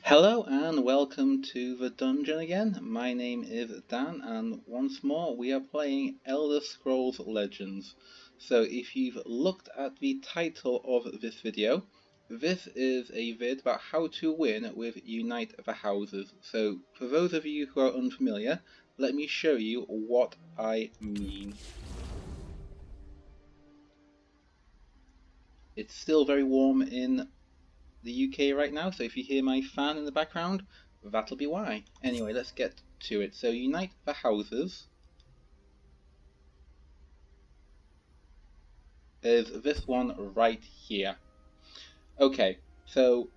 Hello and welcome to the dungeon again. My name is Dan and once more we are playing Elder Scrolls Legends. So if you've looked at the title of this video, this is a vid about how to win with Unite the Houses. So for those of you who are unfamiliar, let me show you what I mean. It's still very warm in the UK right now, so if you hear my fan in the background, that'll be why. Anyway, let's get to it. So Unite the Houses is this one right here. Okay, so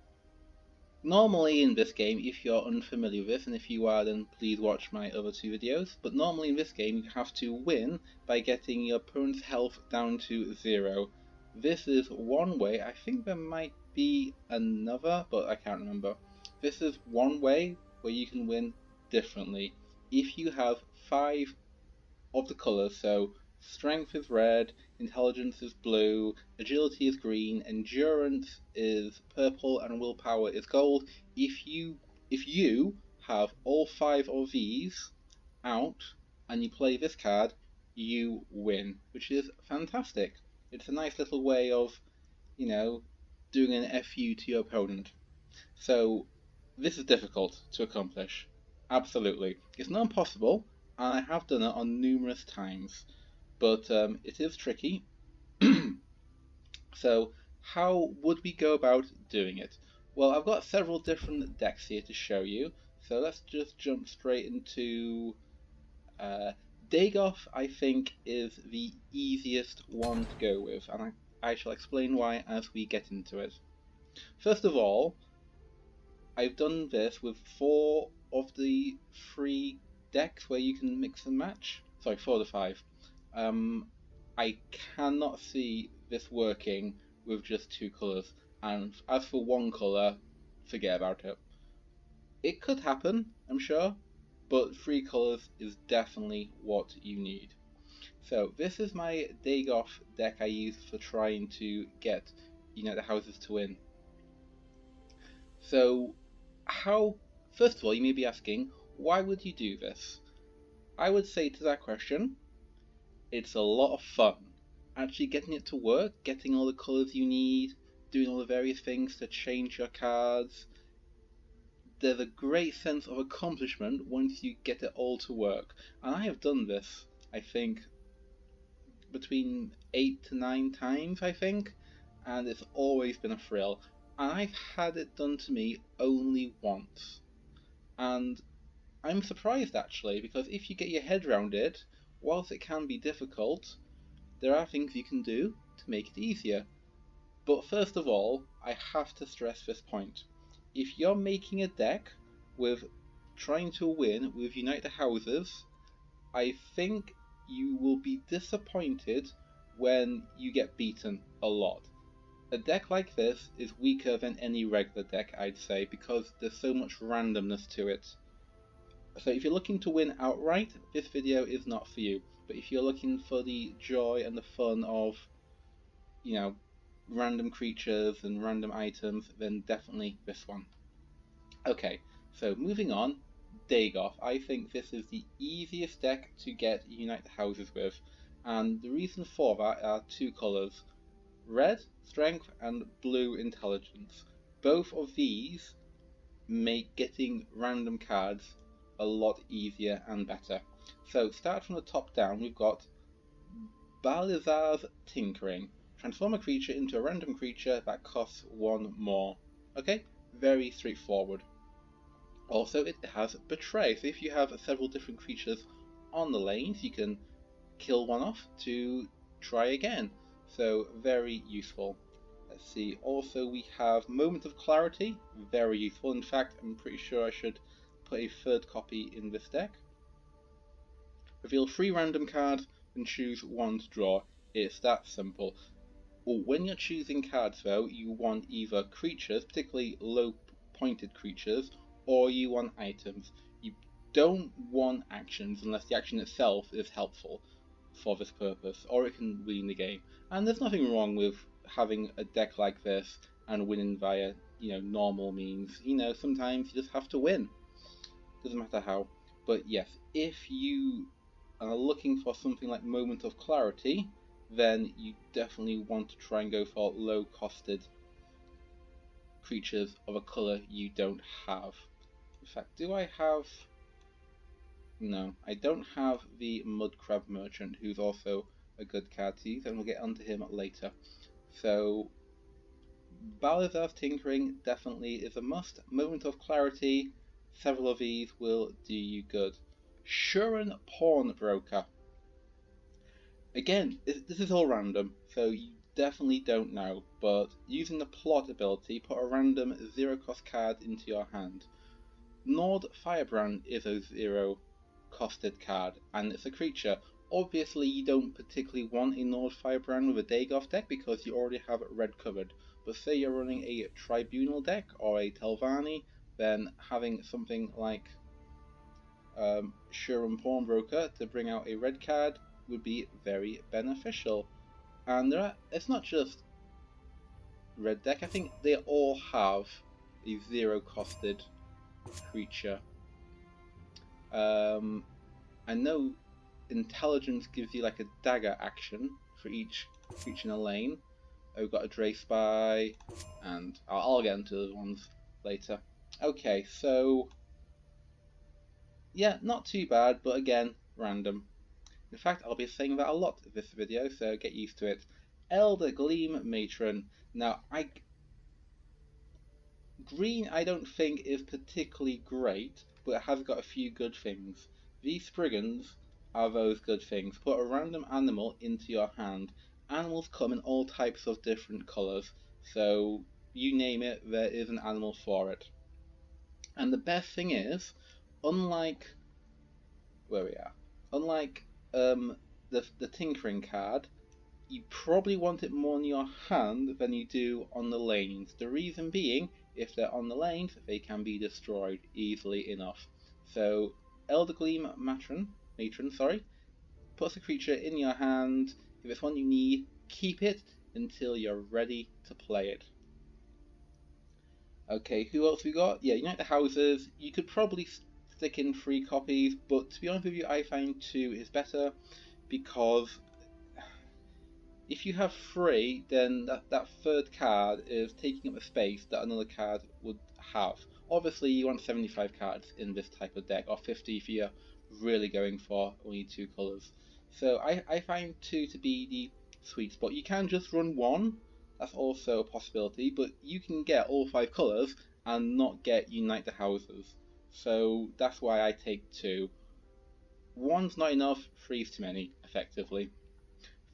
normally in this game, if you're unfamiliar with this, and if you are, then please watch my other two videos, but normally in this game you have to win by getting your opponent's health down to 0. This is one way. I think there might be another, but I can't remember. This is one way where you can win differently. If you have 5 of the colours, so strength is red, intelligence is blue, agility is green, endurance is purple, and willpower is gold. If you have all 5 of these out and you play this card, you win, which is fantastic. It's a nice little way of, doing an FU to your opponent. So this is difficult to accomplish. Absolutely. It's not impossible, and I have done it on numerous times, but it is tricky. So how would we go about doing it? Well, I've got several different decks here to show you, so let's just jump straight into Dagoth. I think is the easiest one to go with, and I shall explain why as we get into it. First of all, I've done this with 4 of the 3 decks where you can mix and match. Sorry, 4 of the 5. I cannot see this working with just 2 colours, and as for 1 colour, forget about it. It could happen, I'm sure, but 3 colours is definitely what you need. So this is my Dagoth deck I use for trying to get the houses to win. So first of all, you may be asking, why would you do this? I would say to that question, it's a lot of fun. Actually getting it to work, getting all the colours you need, doing all the various things to change your cards. There's a great sense of accomplishment once you get it all to work. And I have done this, I think, between 8 to 9 times, I think, and it's always been a thrill. And I've had it done to me only once. And I'm surprised actually, because if you get your head around it, whilst it can be difficult, there are things you can do to make it easier. But first of all, I have to stress this point. If you're making a deck with trying to win with Unite the Houses, I think you will be disappointed when you get beaten a lot. A deck like this is weaker than any regular deck, I'd say, because there's so much randomness to it. So if you're looking to win outright, this video is not for you. But if you're looking for the joy and the fun of, random creatures and random items, then definitely this one. Okay, so moving on, Dagoth. I think this is the easiest deck to get Unite the Houses with, and the reason for that are 2 colours. Red, strength, and blue, intelligence. Both of these make getting random cards a lot easier and better. So start from the top down, we've got Balizar's Tinkering. Transform a creature into a random creature that costs 1 more. Okay, very straightforward. Also, it has Betray, so if you have several different creatures on the lanes, you can kill one off to try again. So very useful. Let's see, also we have Moment of Clarity, very useful. In fact, I'm pretty sure I should put a 3rd copy in this deck. Reveal 3 random cards and choose 1 to draw. It's that simple. When you're choosing cards though, you want either creatures, particularly low pointed creatures, or you want items. You don't want actions unless the action itself is helpful for this purpose, or it can win the game. And there's nothing wrong with having a deck like this and winning via normal means. Sometimes you just have to win. Doesn't matter how. But yes, if you are looking for something like Moment of Clarity, then you definitely want to try and go for low-costed creatures of a colour you don't have. In fact, do I have... No, I don't have the Mud Crab Merchant, who's also a good card to use, and we'll get onto him later. So, Balazar's Tinkering definitely is a must. Moment of Clarity, several of these will do you good. Shuren Pawnbroker. Again, this is all random, so you definitely don't know, but using the plot ability, put a random 0-cost card into your hand. Nord Firebrand is a 0-costed card, and it's a creature. Obviously, you don't particularly want a Nord Firebrand with a Dagoth deck because you already have red covered. But say you're running a Tribunal deck or a Telvanni, then having something like Shuren Pawnbroker to bring out a red card would be very beneficial. And it's not just red deck, I think they all have a 0-costed creature. I know Intelligence gives you like a dagger action for each creature in a lane. We've got a Dray Spy, and I'll get into the ones later. Okay, so yeah, not too bad, but again, random. In fact, I'll be saying that a lot in this video, so get used to it. Elder Gleam Matron. Now, green I don't think is particularly great, but it has got a few good things. These Spriggans are those good things. Put a random animal into your hand. Animals come in all types of different colours, so you name it, there is an animal for it. And the best thing is, unlike the Tinkering card, you probably want it more in your hand than you do on the lanes. The reason being, if they're on the lanes, they can be destroyed easily enough. So, Elder Gleam Matron, puts a creature in your hand. If it's one you need, keep it until you're ready to play it. Okay, who else we got? Yeah, Unite the Houses. You could probably stick in 3 copies, but to be honest with you, I find 2 is better, because if you have 3, then that third card is taking up the space that another card would have. Obviously, you want 75 cards in this type of deck, or 50 if you're really going for only 2 colours. So I find 2 to be the sweet spot. You can just run 1, that's also a possibility, but you can get all 5 colours and not get Unite the Houses. So that's why I take 2. 1's not enough, 3's too many, effectively.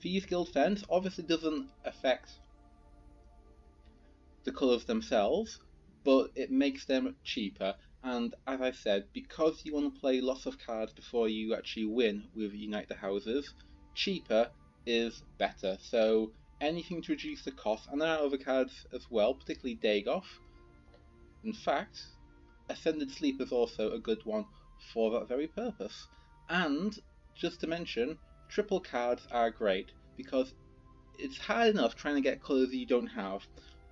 Thieves Guild Fence obviously doesn't affect the colours themselves, but it makes them cheaper. And as I said, because you want to play lots of cards before you actually win with Unite the Houses, cheaper is better. So anything to reduce the cost, and there are other cards as well, particularly Dagoth. In fact, Ascended Sleep is also a good one for that very purpose. And just to mention, triple cards are great, because it's hard enough trying to get colours you don't have,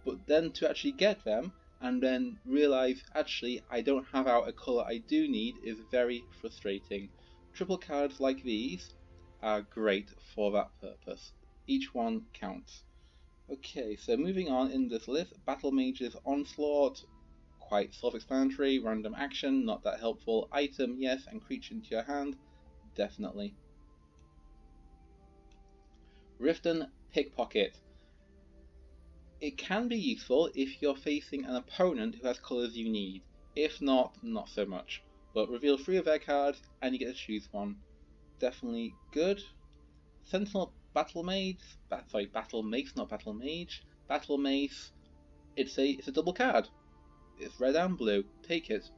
but then to actually get them and then realise actually I don't have out a colour I do need is very frustrating. Triple cards like these are great for that purpose. Each one counts. Okay, so moving on in this list, Battle Mage's Onslaught, quite self-explanatory. Random action, not that helpful. Item, yes, and creature into your hand, definitely. Riften Pickpocket. It can be useful if you're facing an opponent who has colours you need. If not, not so much. But reveal 3 of their cards and you get to choose one. Definitely good. Sentinel Battle Mace, Battle Mace, not Battle Mage. Battle Mace, it's a double card. It's red and blue. Take it.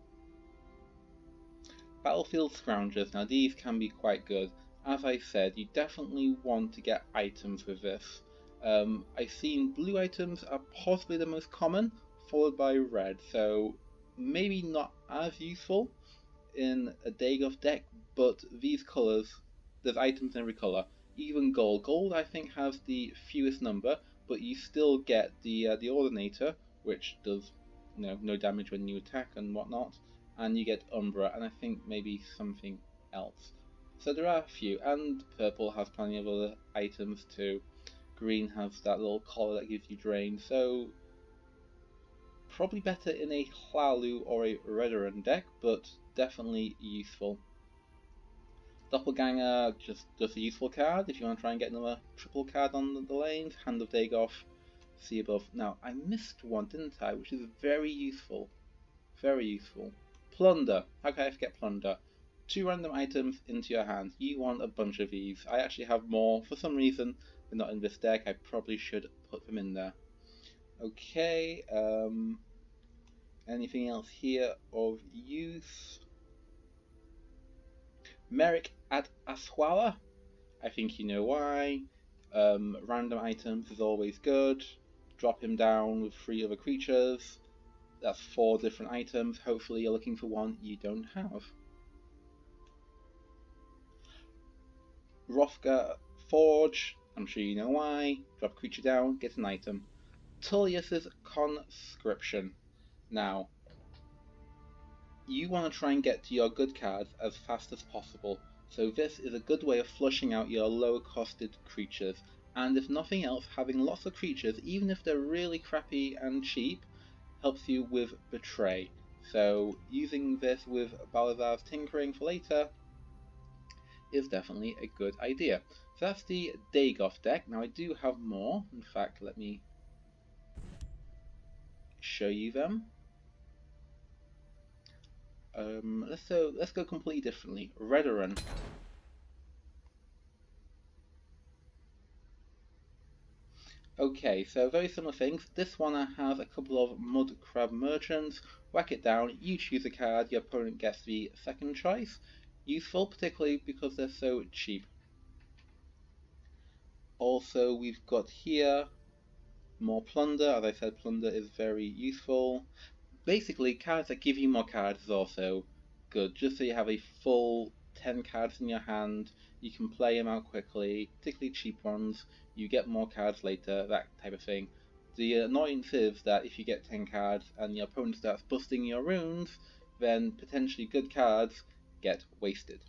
Battlefield Scroungers. Now these can be quite good. As I said, you definitely want to get items with this. I've seen blue items are possibly the most common, followed by red, so maybe not as useful in a Dagoth deck, but these colours, there's items in every colour. Even gold. Gold I think has the fewest number, but you still get the Ordinator, which does no damage when you attack and whatnot. And you get Umbra, and I think maybe something else. So there are a few, and purple has plenty of other items too. Green has that little collar that gives you drain, so probably better in a Hlalu or a Redoran deck, but definitely useful. Doppelganger, just a useful card if you want to try and get another triple card on the lanes. Hand of Dagoth, see above. Now, I missed one, didn't I? Which is very useful. Very useful. Plunder. How can I forget Plunder? 2 random items into your hand. You want a bunch of these. I actually have more. For some reason, they're not in this deck. I probably should put them in there. Okay, anything else here of use? Merrick at Aswala. I think you know why. Random items is always good. Drop him down with 3 other creatures. That's 4 different items. Hopefully you're looking for one you don't have. Hrothgar Forge. I'm sure you know why. Drop a creature down, get an item. Tullius's Conscription. Now, you want to try and get to your good cards as fast as possible, so this is a good way of flushing out your lower costed creatures, and if nothing else, having lots of creatures, even if they're really crappy and cheap, helps you with Betray. So using this with Balazar's Tinkering for later is definitely a good idea. So that's the Dagoth deck. Now I do have more, in fact let me show you them. Let's go completely differently. Redoran. Okay, so very similar things. This one has a couple of Mud Crab Merchants. Whack it down, you choose a card, your opponent gets the second choice. Useful, particularly because they're so cheap. Also, we've got here more Plunder. As I said, Plunder is very useful. Basically, cards that give you more cards is also good, just so you have a full 10 cards in your hand, you can play them out quickly, particularly cheap ones, you get more cards later, that type of thing. The annoyance is that if you get 10 cards and your opponent starts busting your runes, then potentially good cards get wasted.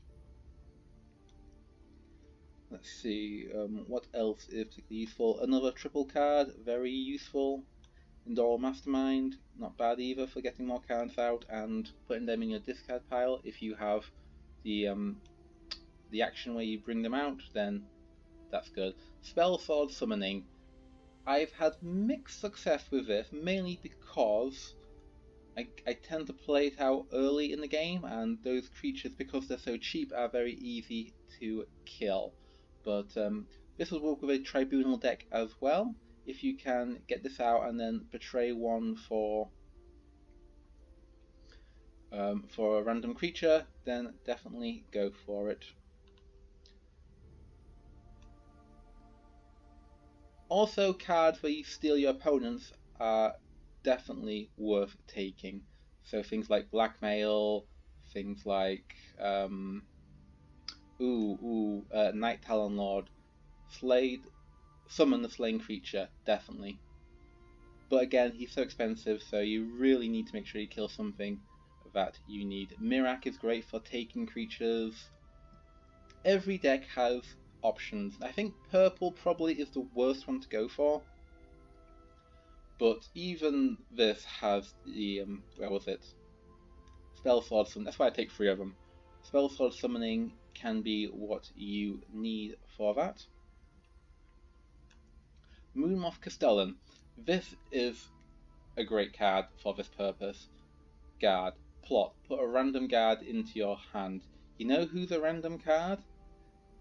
Let's see, what else is particularly useful? Another triple card, very useful. Indoral Mastermind, not bad either for getting more cards out and putting them in your discard pile. If you have the action where you bring them out, then that's good. Spell Sword Summoning. I've had mixed success with this, mainly because I tend to play it out early in the game, and those creatures, because they're so cheap, are very easy to kill. But this will work with a Tribunal deck as well. If you can get this out and then Betray one for a random creature, then definitely go for it. Also, cards where you steal your opponents are definitely worth taking. So things like Blackmail, things like Night Talon Lord, summon the slain creature, definitely. But again, he's so expensive, so you really need to make sure you kill something that you need. Mirak is great for taking creatures. Every deck has options. I think purple probably is the worst one to go for. But even this has the, where was it? Spell Sword Summoning. That's why I take 3 of them. Spell Sword Summoning can be what you need for that. Moonmoth Castellan. This is a great card for this purpose. Guard. Plot. Put a random guard into your hand. You know who's a random card?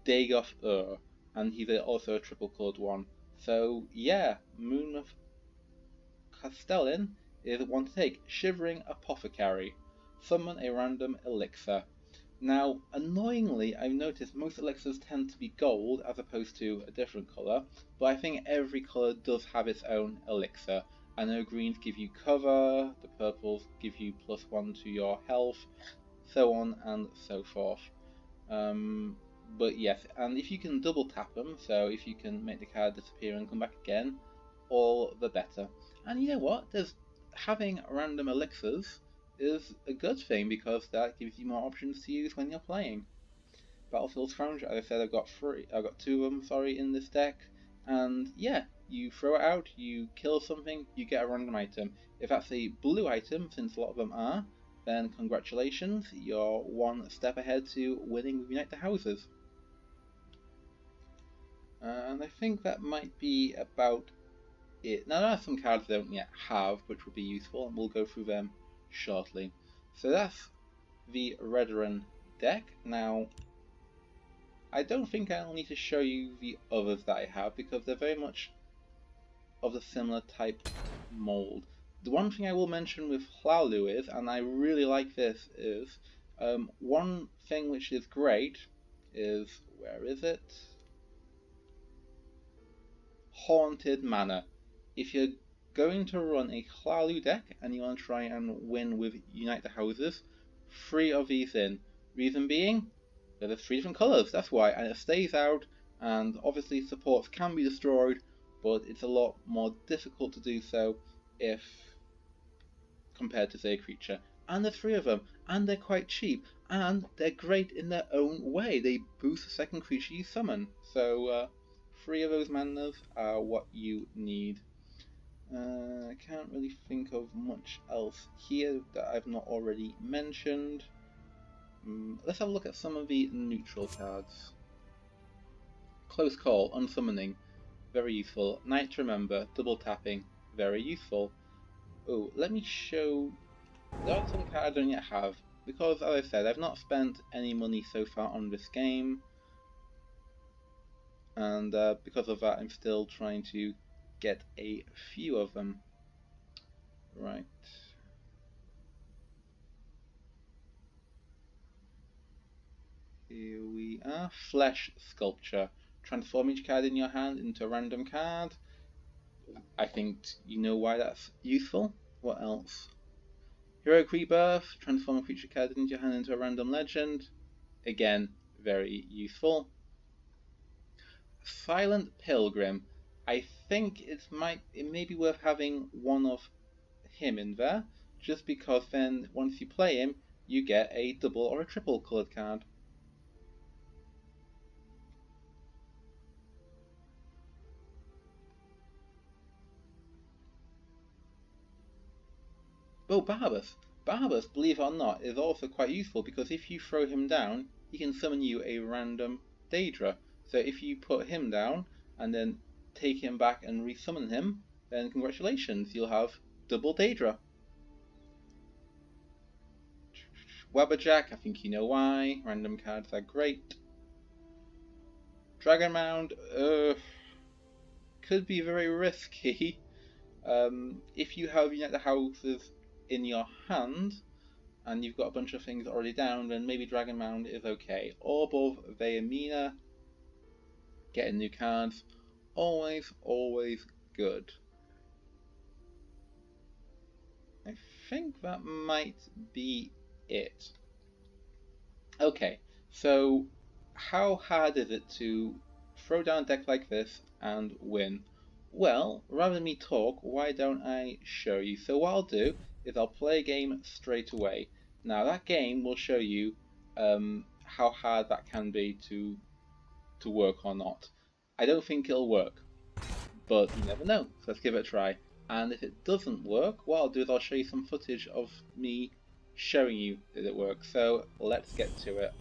Dagoth and he's also a triple coloured one. So yeah, Moonmoth Castellan is one to take. Shivering Apothecary. Summon a random elixir. Now, annoyingly, I've noticed most elixirs tend to be gold as opposed to a different colour, but I think every colour does have its own elixir. I know greens give you cover, the purples give you +1 to your health, so on and so forth. But yes, and if you can double tap them, so if you can make the card disappear and come back again, all the better. And you know what? There's having random elixirs is a good thing because that gives you more options to use when you're playing. Battlefield Scrounger, as I said, I've got two of them, sorry, in this deck, and yeah, you throw it out, you kill something, you get a random item. If that's a blue item, since a lot of them are, then congratulations, you're one step ahead to winning with Unite the Houses. And I think that might be about it. Now there are some cards I don't yet have, which will be useful, and we'll go through them shortly. So that's the Redoran deck. Now, I don't think I'll need to show you the others that I have, because they're very much of the similar type mold. The one thing I will mention with Hlalu is, and I really like this, is one thing which is great is, where is it? Haunted Manor. If you're going to run a Hlalu deck and you want to try and win with Unite the Houses, 3 of these in. Reason being, there's 3 different colours, that's why, and it stays out, and obviously supports can be destroyed, but it's a lot more difficult to do so if compared to, say, a creature. And there's 3 of them, and they're quite cheap, and they're great in their own way. They boost the second creature you summon, so 3 of those manas are what you need. I can't really think of much else here that I've not already mentioned. Let's have a look at some of the neutral cards. Close Call, Unsummoning, very useful. Night to Remember, double tapping, very useful. Oh, let me show... There are some cards I don't yet have, because as I said, I've not spent any money so far on this game, and because of that I'm still trying to get a few of them. Right. Here we are. Flesh Sculpture. Transform each card in your hand into a random card. I think you know why that's useful. What else? Heroic Rebirth. Transform a creature card into your hand into a random legend. Again, very useful. Silent Pilgrim. I think it may be worth having one of him in there, just because then once you play him, you get a double or a triple coloured card. Oh, Barbas! Barbas, believe it or not, is also quite useful because if you throw him down, he can summon you a random Daedra. So if you put him down and then take him back and resummon him, then congratulations, you'll have double Daedra. Wabberjack, I think you know why. Random cards are great. Dragon Mound, could be very risky. If you have Unite the Houses in your hand and you've got a bunch of things already down, then maybe Dragon Mound is okay. Orb of Veamina, getting new cards, always good. I think that might be it. Okay, so how hard is it to throw down a deck like this and win? Well, rather than me talk, why don't I show you? So what I'll do is I'll play a game straight away. Now that game will show you how hard that can be to work or not. I don't think it'll work, but you never know, so let's give it a try. And if it doesn't work, what I'll do is I'll show you some footage of me showing you that it works. So let's get to it.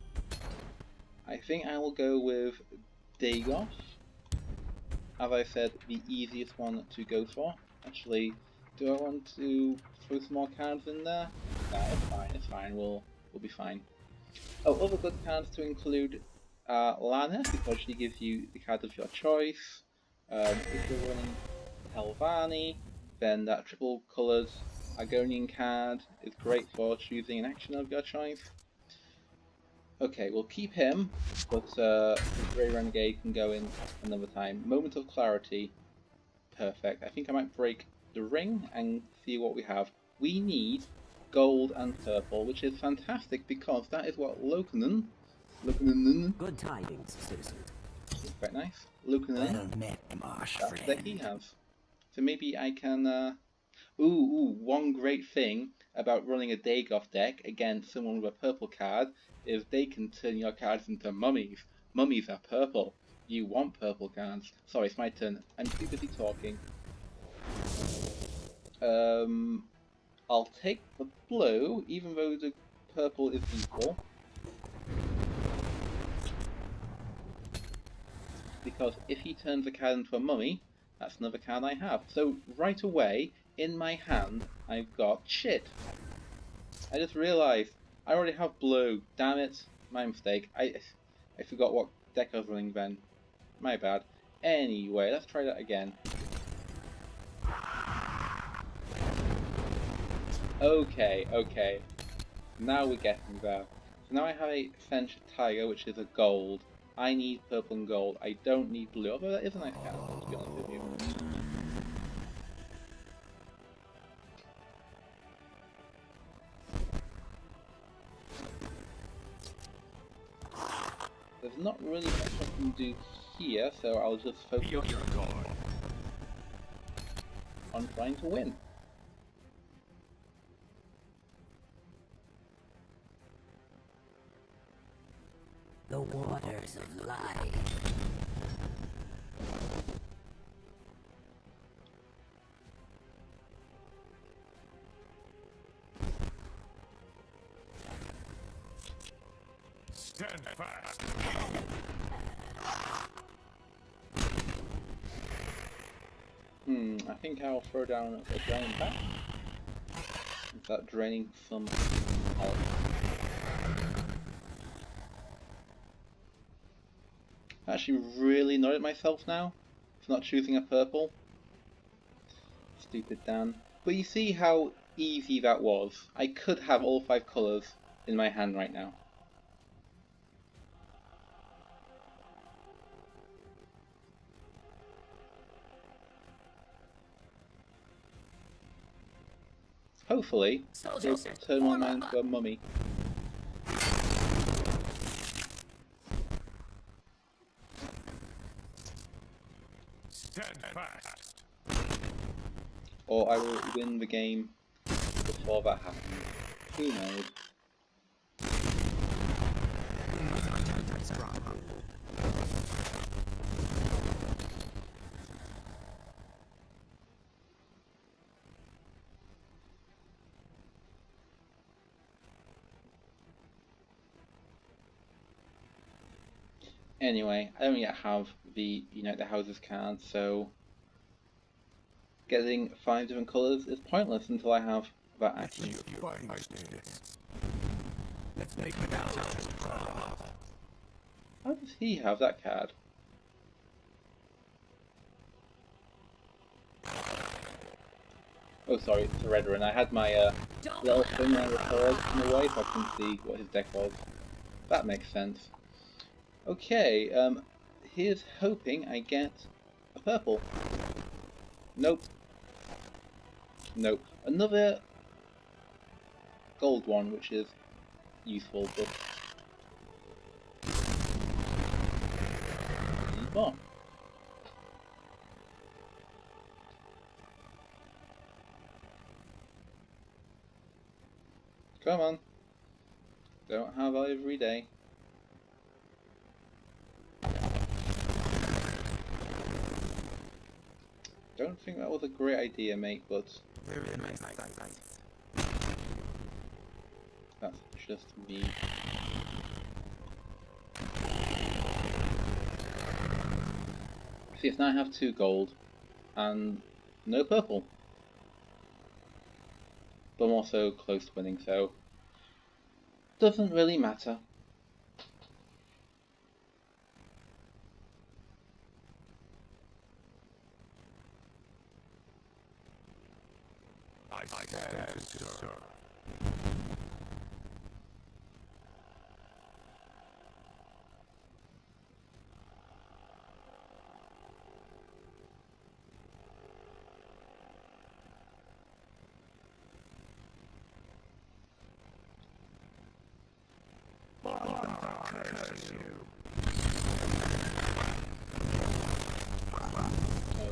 I think I will go with Dagoth. As I said, the easiest one to go for. Actually, do I want to throw some more cards in there? Nah, it's fine, we'll be fine. Oh, other good cards to include are Lana, because she gives you the card of your choice. If you're running Helvani, then that triple coloured Argonian card is great for choosing an action of your choice. Okay, we'll keep him, but Grey Renegade can go in another time. Moment of Clarity, perfect. I think I might break the ring and see what we have. We need gold and purple, which is fantastic because that is what Lokanen. Good tidings, citizen. Quite nice. Lokanen. Well met, marsh That's the deck he has. So maybe I can. One great thing about running a Dagoth deck against someone with a purple card is they can turn your cards into mummies. Mummies are purple. You want purple cards. Sorry, it's my turn. I'm too busy talking. I'll take the blue, even though the purple is equal. Because if he turns a card into a mummy, that's another card I have. So right away, in my hand, I've got shit. I just realised I already have blue. Damn it, my mistake. I forgot what deck I was running then. My bad. Anyway, let's try that again. Okay. Now we're getting there. So now I have a Fench Tiger, which is a gold. I need purple and gold. I don't need blue, although that is a nice card, to be honest with you. There's not really much I can do here, so I'll just focus on trying to win. The waters of life. Stand fast. I think I'll throw down a drain back. Is that draining some health? I'm actually really annoyed at myself now for not choosing a purple. Stupid Dan. But you see how easy that was. I could have all 5 colours in my hand right now. Hopefully, it'll turn my mind into a mummy. Stand fast. Or I will win the game before that happens. Who knows? Anyway, I don't yet have the Unite the Houses card, so getting 5 different colours is pointless until I have that action. Let's make the How does he have that card? Oh, sorry, it's a red rune. I had my little thing on the sword in the way so I couldn't see what his deck was. That makes sense. Okay, here's hoping I get a purple. Nope. Nope. Another gold one, which is useful, but... Oh. Come on. Don't have every day. Don't think that was a great idea, mate, but that's just me. See, if now I have 2 gold and no purple. But I'm also close to winning, so doesn't really matter. I stand, sir.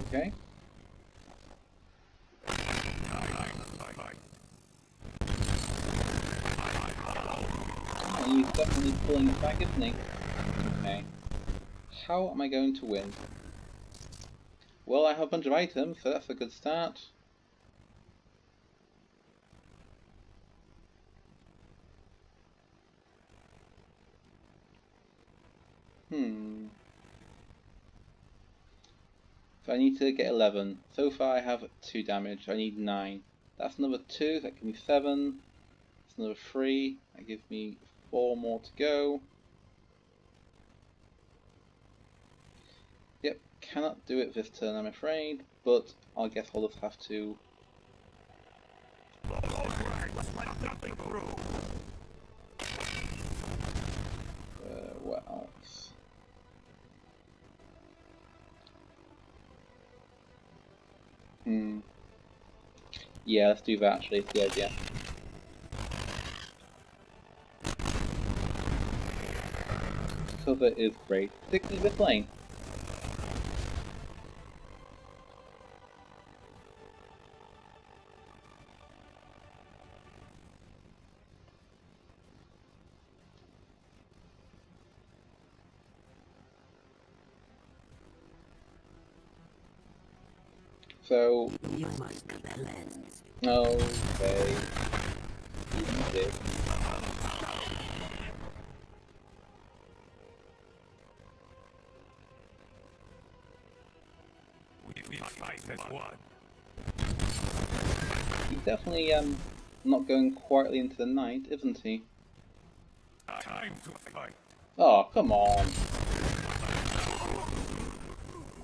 Okay. He's definitely pulling it back, isn't he? Okay. How am I going to win? Well, I have a bunch of items, so that's a good start. So I need to get 11. So far I have 2 damage. I need 9. That's another 2, that gives me 7. That's another 3. That gives me 4 more to go. Yep, cannot do it this turn I'm afraid, but I guess I'll just have to... what else? Yeah, let's do that actually, it's the idea. Cover is great, particularly this lane. So... You must be the lens. Okay... Easy. We fight as one. He's definitely not going quietly into the night, isn't he? Time to fight. Oh, come on.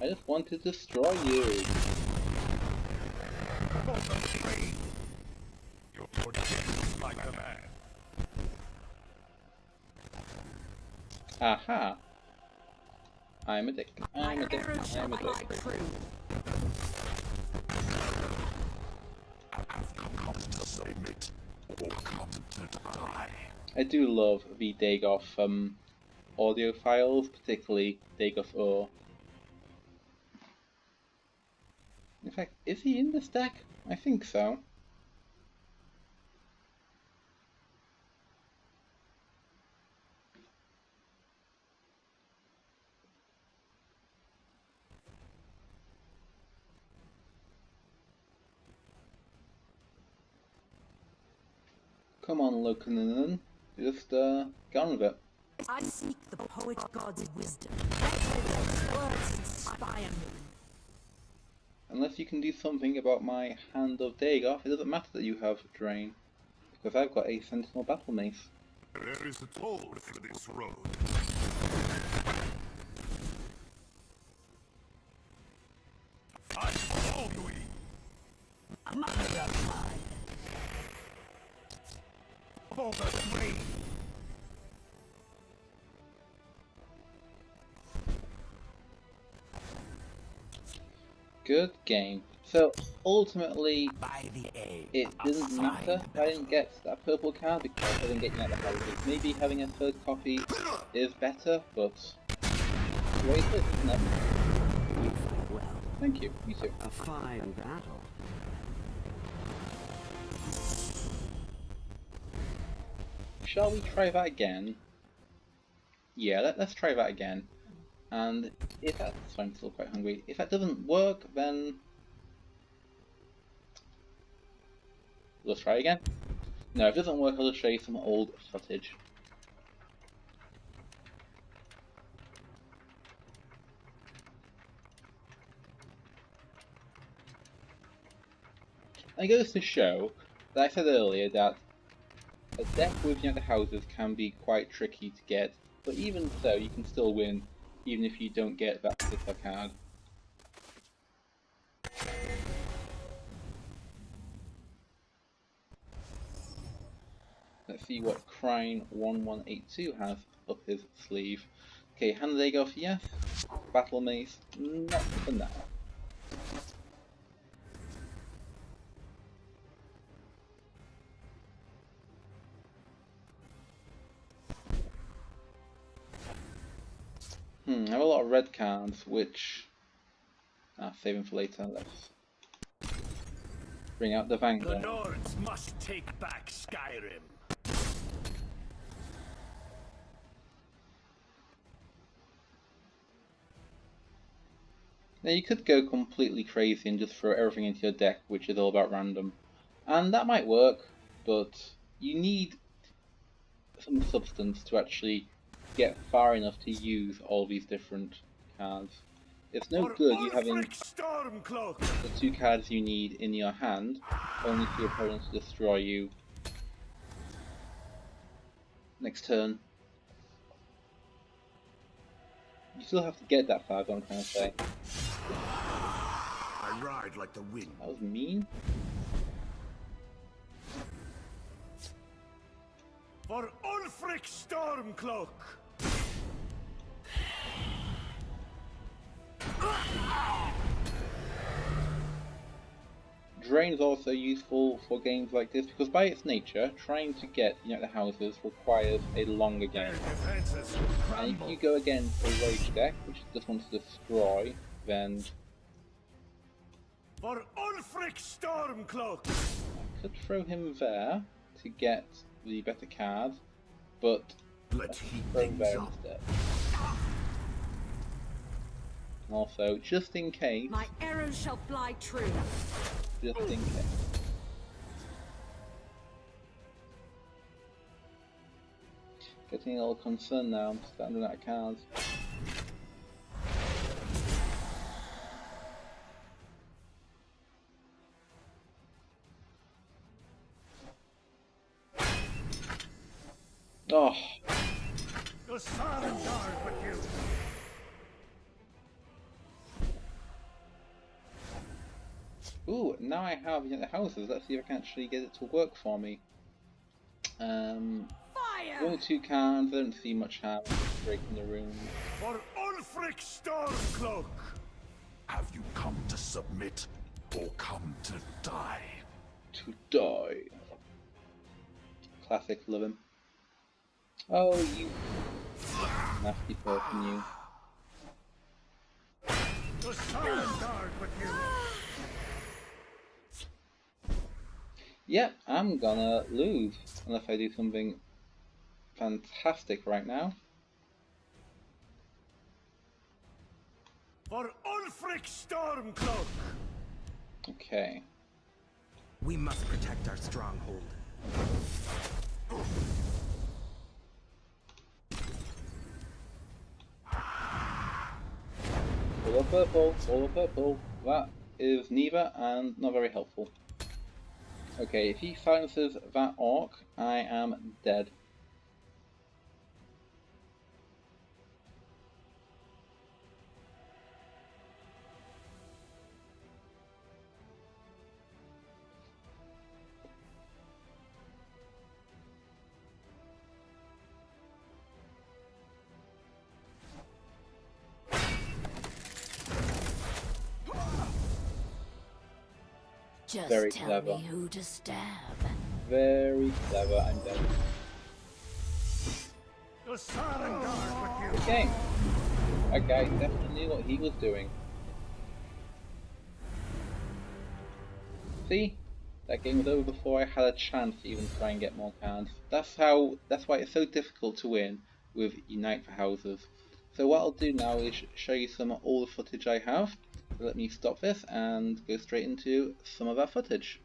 I just want to destroy you. You're just like a man. Aha. I'm a dick. I'm a dick. I'm a dick. I do love the Dagoth audio files, particularly Dagoth Ur. In fact, is he in this deck? I think so. Come on, Lokanen. Just get on with it. I seek the poet god's wisdom. Let his words inspire me. Unless you can do something about my Hand of Dagoth, it doesn't matter that you have Drain. Because I've got a Sentinel Battle Mace. There is a toll for this road. I follow you. Another blood. For the three. Good game. So ultimately, By the aid it of didn't matter if I didn't get that purple card because I didn't get Unite the Houses. Maybe having a third copy is better, but the way it is, isn't it? You fight well. Thank you. You too. A fine battle. Shall we try that again? Yeah, let's try that again. And if that's... So I'm still quite hungry. If that doesn't work, then... let's try again. No, if it doesn't work, I'll just show you some old footage. And it goes to show that I said earlier that a deck with Unite the Houses can be quite tricky to get, but even so, you can still win, even if you don't get that particular card. Let's see what Crine1182 has up his sleeve. Okay, Hand of Dagoth, yes. Battle Mace, not for now. I have a lot of red cards, which... saving for later. Let's bring out the The Vanguard. Nords must take back Skyrim. Now you could go completely crazy and just throw everything into your deck, which is all about random. And that might work, but you need some substance to actually get far enough to use all these different cards. It's no good you having Stormcloak. the 2 cards you need in your hand, only for your opponent to destroy you next turn. You still have to get that far, is what I'm trying to say. I ride like the wind. That was mean. For Ulfric Stormcloak. Drain is also useful for games like this because by its nature, trying to get Unite the Houses requires a longer game. Defenses And if you go against a Rage deck, which just wants to destroy, then for Ulfric Stormcloak. I could throw him there to get the better card, but Let's heat throw him things there up. instead. And also, just in case, My arrows shall fly true. just in case. Getting a little concerned now, I'm starting out of cards. Oh, The Silent Guard with you. ooh, now I have the houses. Let's see if I can actually get it to work for me. Fire! Only 2 cards, I don't see much harm in breaking the rune. For Ulfric Stormcloak. Have you come to submit or come to die? To die. Classic, love him. Oh, you nasty person, you. The Silent Guard with you. Yep, I'm gonna lose unless I do something fantastic right now. For Ulfric Stormcloak. Okay. We must protect our stronghold. All of purple, all of purple. That is neither and not very helpful. Okay, if he silences that orc, I am dead. Just Very tell clever. me who to stab. Very clever, I'm dead. The Silent Guard with you. Okay. That guy definitely knew what he was doing. See? That game was over before I had a chance to even try and get more cards. That's why it's so difficult to win with Unite for Houses. So what I'll do now is show you some of all the footage I have. So let me stop this and go straight into some of that footage.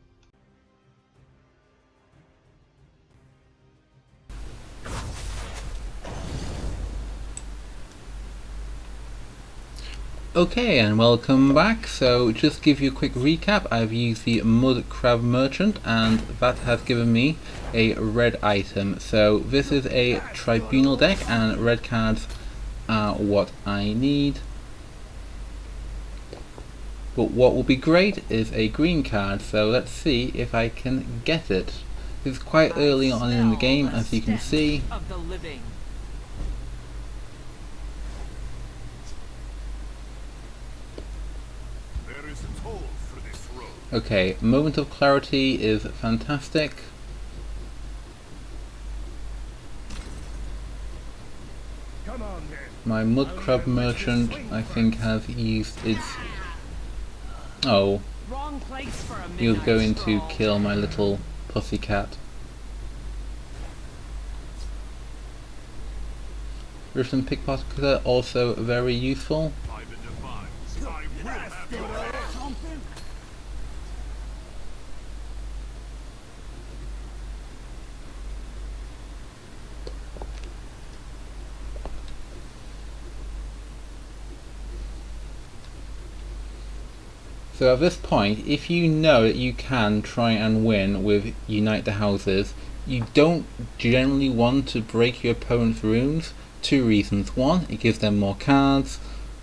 Okay, and welcome back. So just give you a quick recap, I've used the Mud Crab Merchant and that has given me a red item. So this is a Tribunal deck and red cards are what I need. But what will be great is a green card, so let's see if I can get it. It's quite early on in the game, as you can see. Of the living. There is a toll for this road. Okay, Moment of Clarity is fantastic. Come on then. My Mud Crab Merchant, I think, has used its... Oh, Wrong place for a he was midnight going to stroll. kill my little pussycat. Riften Pickpocket, also very useful. By the divines, I So at this point, if you know that you can try and win with Unite the Houses, you don't generally want to break your opponent's runes. Two reasons. One, it gives them more cards.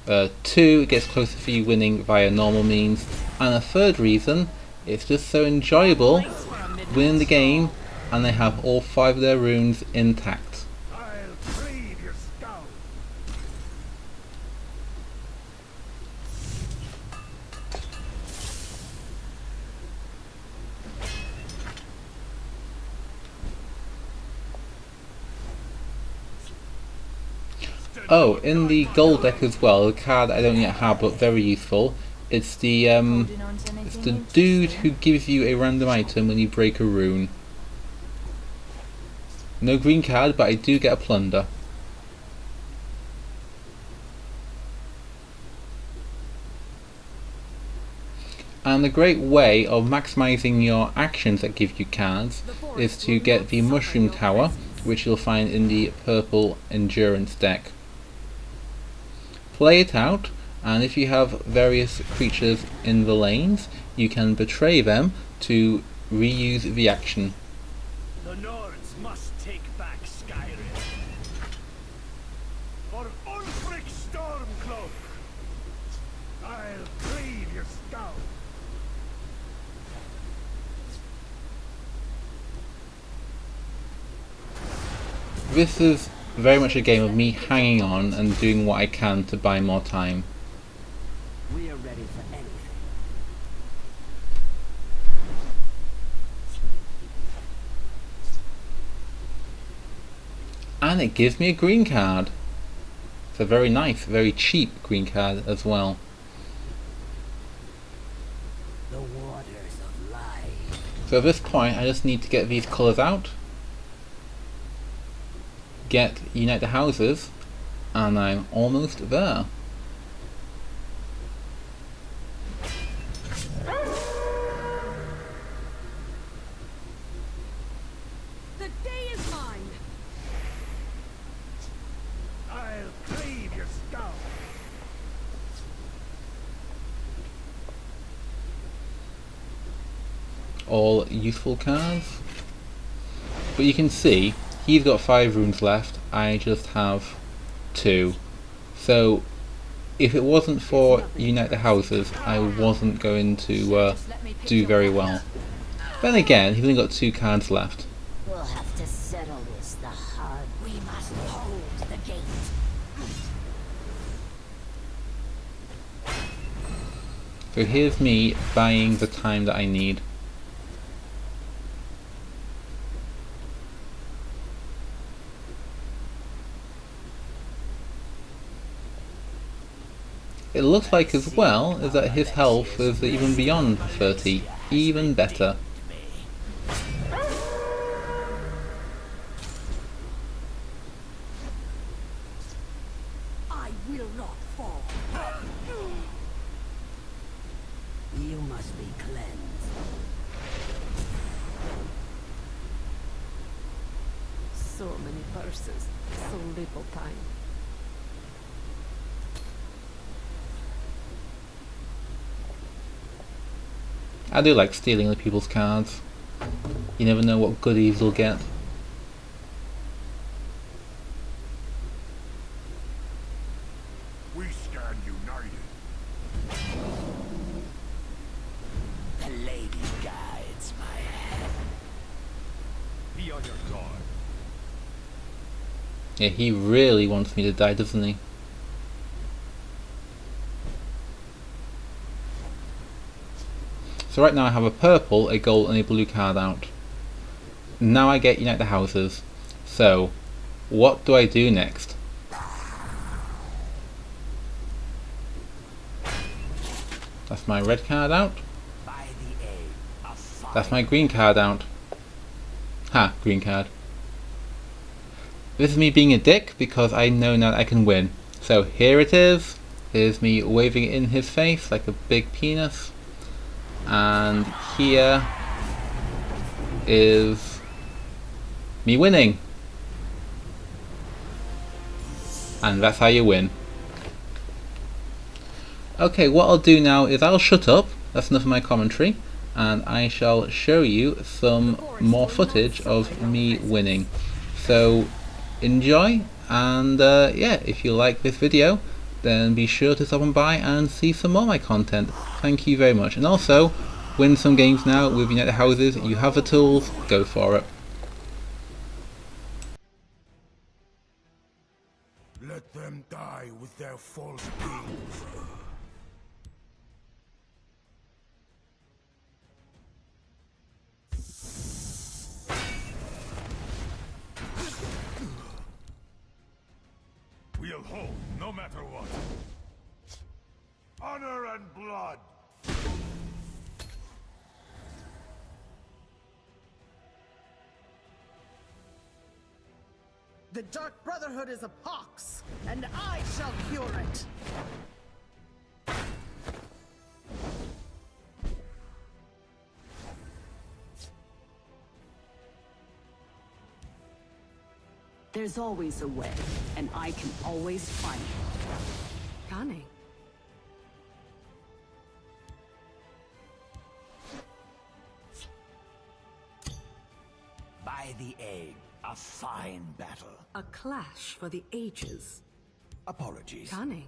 Two, it gets closer for you winning via normal means. And a third reason, it's just so enjoyable winning the game and they have all 5 of their runes intact. Oh, in the gold deck as well, a card I don't yet have but very useful. It's the dude who gives you a random item when you break a rune. No green card, but I do get a plunder. And the great way of maximising your actions that give you cards is to get the Mushroom Tower, which you'll find in the purple Endurance deck. Play it out, and if you have various creatures in the lanes, you can betray them to reuse the action. The Nords must take back Skyrim. For Ulfric Stormcloak, I'll cleave your skull. This is very much a game of me hanging on and doing what I can to buy more time. We are ready for anything. And it gives me a green card. It's a very nice, very cheap green card as well. The waters of life. So at this point I just need to get these colours out, get Unite the Houses, and I'm almost there. The day is mine. I'll cleave your skull. All useful cards. But you can see he's got 5 runes left, I just have 2. So if it wasn't for Unite the Houses, I wasn't going to do very well. Then again, he's only got 2 cards left. We'll have to settle this the hard. We must hold the gate. So here's me buying the time that I need. It looks like as well is that his health is even beyond 30, even better. I will not fall. You must be cleansed. So many verses, so little time. I do like stealing other people's cards. You never know what goodies you'll get. We stand united. The lady guides my hand. Be on your guard. Yeah, he really wants me to die, doesn't he? So right now I have a purple, a gold and a blue card out. Now I get Unite the Houses. So, what do I do next? That's my red card out. By the aid of fire. That's my green card out. Ha, green card. This is me being a dick because I know now that I can win. So here it is. is me waving it in his face like a big penis, and here is me winning, and that's how you win. Okay, what I'll do now is I'll shut up, that's enough of my commentary, and I shall show you some more footage of me winning. So enjoy, and yeah, if you like this video, then be sure to stop on by and see some more of my content. Thank you very much, and also win some games now with United Houses. You have the tools, go for it. Let them die with their false beings. We'll hold, no matter what. Honor and blood! The Dark Brotherhood is a pox, and I shall cure it! There's always a way, and I can always find it. Cunning. By the egg, a fine battle. A clash for the ages. Apologies. Cunning.